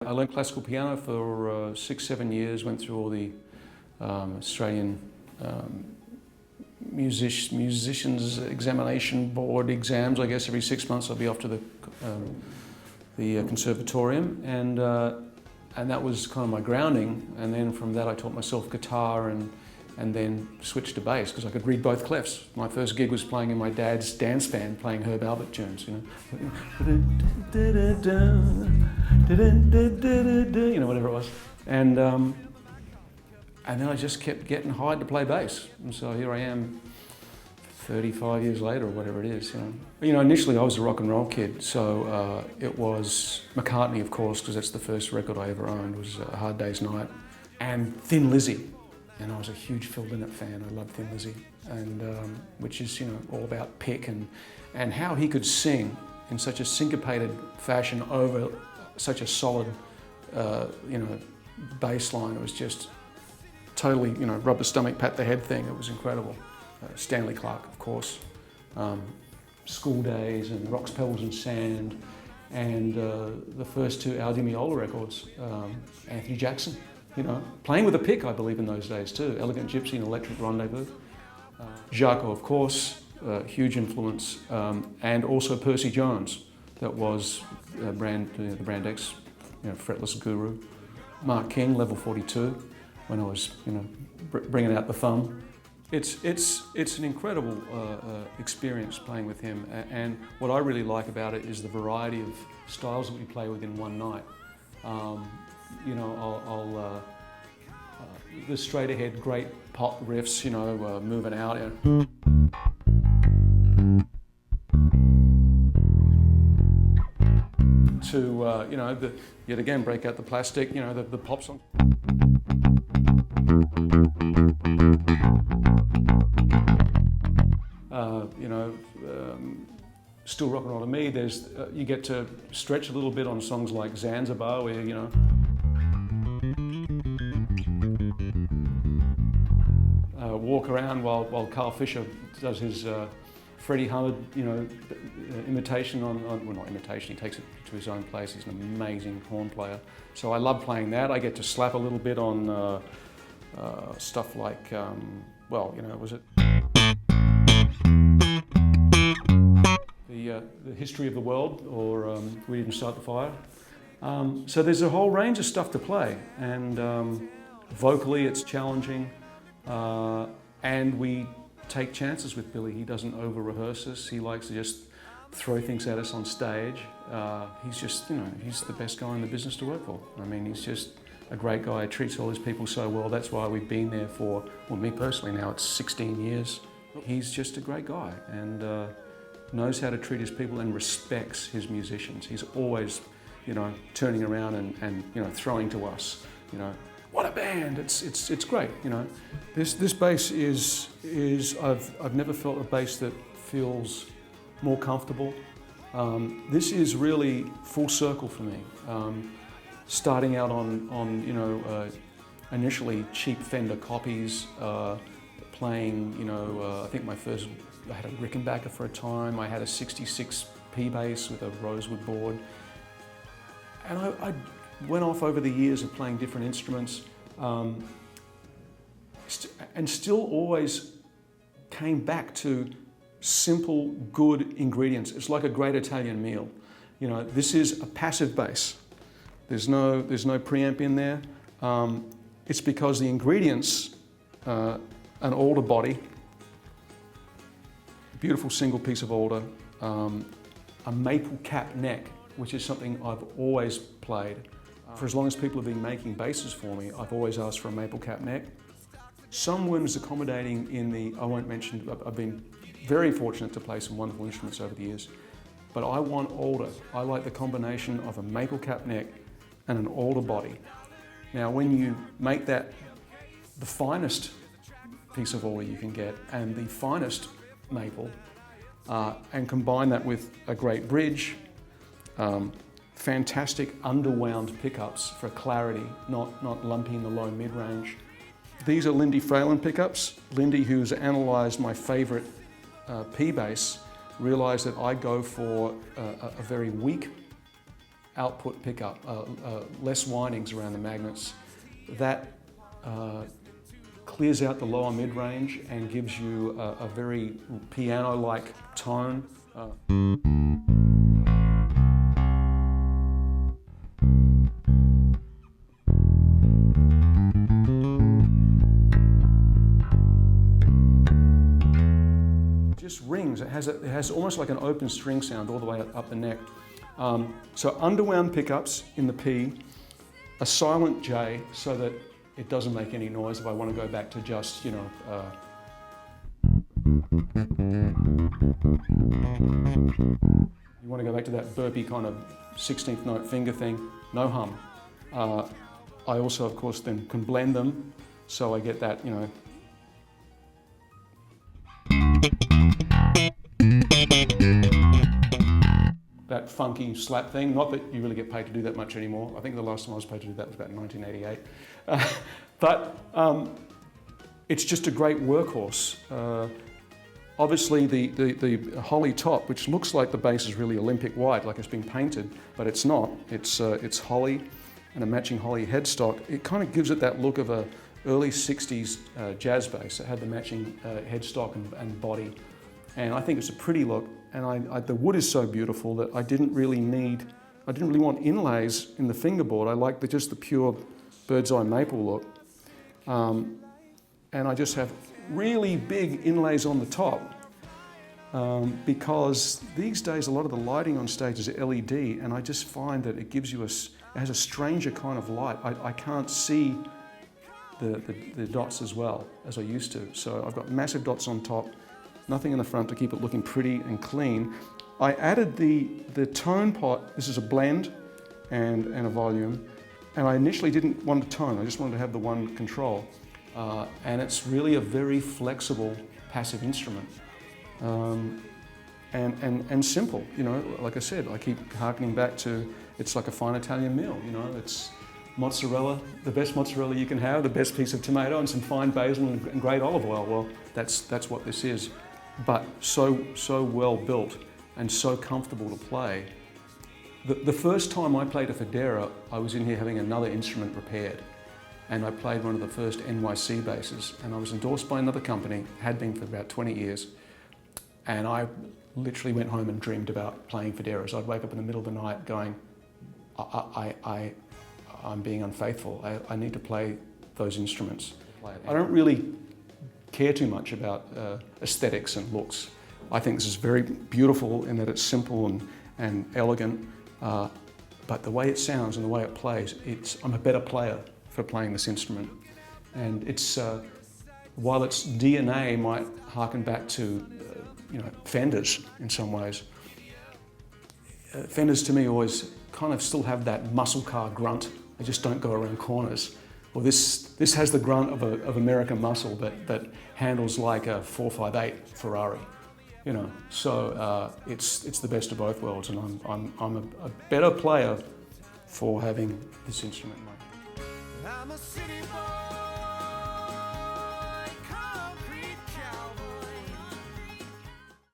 I learned classical piano for 6-7 years, went through all the Australian musicians examination board exams. I guess every 6 months I'll be off to the conservatorium, and that was kind of my grounding. And then from that I taught myself guitar and then switched to bass because I could read both clefs. My first gig was playing in my dad's dance band, playing Herb Alpert tunes, you know, whatever it was. And then I just kept getting hired to play bass. And so here I am 35 years later, or whatever it is, you know. You know, initially I was a rock and roll kid, so it was McCartney, of course, because that's the first record I ever owned, was A Hard Day's Night, and Thin Lizzy. And I was a huge Phil Lynott fan. I loved Thin Lizzy, and which is, you know, all about pick and how he could sing in such a syncopated fashion over such a solid, you know, bass line. It was just totally, you know, rub the stomach, pat the head thing. It was incredible. Stanley Clarke, of course. School Days and Rocks, Pebbles and Sand, and the first two Al Di Meola records, Anthony Jackson. You know, playing with a pick, I believe, in those days too. Elegant Gypsy and Electric Rendezvous. Jaco, of course, huge influence, and also Percy Jones, that was the Brand X, you know, fretless guru. Mark King, Level 42, when I was, you know, bringing out the thumb. It's an incredible experience playing with him, and what I really like about it is the variety of styles that we play with in one night. You know, the straight ahead great pop riffs, you know, moving out. You know, to, you know, yet again, break out the plastic, you know, the pop song. You know, still rock and roll to me. There's you get to stretch a little bit on songs like Zanzibar, where, you know, walk around while Carl Fisher does his Freddie Hubbard, you know, imitation on, well, not imitation, he takes it to his own place. He's an amazing horn player. So I love playing that. I get to slap a little bit on stuff like, well, you know, was it the History of the World, or We Didn't Start the Fire. So there's a whole range of stuff to play, and vocally it's challenging, and we take chances with Billy. He doesn't over-rehearse us. He likes to just throw things at us on stage. He's just, you know, he's the best guy in the business to work for. I mean, he's just a great guy, treats all his people so well. That's why we've been there for, well, me personally now, it's 16 years. He's just a great guy, and knows how to treat his people and respects his musicians. He's always, you know, turning around and you know, throwing to us, you know, what a band! It's great, you know. This bass is I've never felt a bass that feels more comfortable. This is really full circle for me. Starting out on you know, initially cheap Fender copies, playing, you know, I think I had a Rickenbacker for a time. I had a 66 P bass with a rosewood board. And I went off over the years of playing different instruments, and still always came back to simple, good ingredients. It's like a great Italian meal. You know, this is a passive bass. There's no preamp in there. It's because the ingredients, an alder body, beautiful single piece of alder, a maple cap neck, which is something I've always played. For as long as people have been making basses for me, I've always asked for a maple cap neck. Someone was accommodating in the, I won't mention, I've been very fortunate to play some wonderful instruments over the years, but I want alder. I like the combination of a maple cap neck and an alder body. Now, when you make that the finest piece of alder you can get and the finest maple, and combine that with a great bridge, fantastic underwound pickups for clarity, not lumpy in the low mid-range. These are Lindy Phelan pickups. Lindy, who's analysed my favourite P bass, realised that I go for a very weak output pickup, less windings around the magnets. That clears out the lower mid-range and gives you a very piano-like tone. Just rings. It has almost like an open string sound all the way up the neck. So underwound pickups in the P, a silent J so that it doesn't make any noise if I want to go back to just, you know, you want to go back to that burpy kind of 16th note finger thing, no hum. I also, of course, then can blend them so I get that, you know, that funky slap thing. Not that you really get paid to do that much anymore. I think the last time I was paid to do that was about 1988. But it's just a great workhorse. Obviously the holly top, which looks like the bass is really Olympic white, like it's been painted, but it's not. It's holly and a matching holly headstock. It kind of gives it that look of a early 60s jazz bass. It had the matching headstock and body. And I think it's a pretty look. And the wood is so beautiful that I didn't really want inlays in the fingerboard. I liked just the pure bird's eye maple look. And I just have really big inlays on the top because these days a lot of the lighting on stage is LED, and I just find that it gives you it has a stranger kind of light. I can't see the dots as well as I used to. So I've got massive dots on top, nothing in the front to keep it looking pretty and clean. I added the tone pot. This is a blend and a volume. And I initially didn't want a tone, I just wanted to have the one control. And it's really a very flexible passive instrument. And simple, you know, like I said, I keep harkening back to, it's like a fine Italian meal, you know, it's mozzarella, the best mozzarella you can have, the best piece of tomato and some fine basil and great olive oil. Well, that's what this is. But so well built and so comfortable to play. The first time I played a Fodera, I was in here having another instrument repaired. And I played one of the first NYC basses, and I was endorsed by another company, had been for about 20 years. And I literally went home and dreamed about playing Foderas. I'd wake up in the middle of the night going, I'm being unfaithful. I need to play those instruments. I don't really care too much about aesthetics and looks. I think this is very beautiful in that it's simple and elegant, but the way it sounds and the way it plays, I'm a better player for playing this instrument. And while its DNA might harken back to you know, Fenders in some ways, Fenders to me always kind of still have that muscle car grunt. They just don't go around corners. Well, this has the grunt of American muscle that handles like a 458 Ferrari, you know. So it's the best of both worlds, and I'm a better player for having this instrument. I'm a city boy.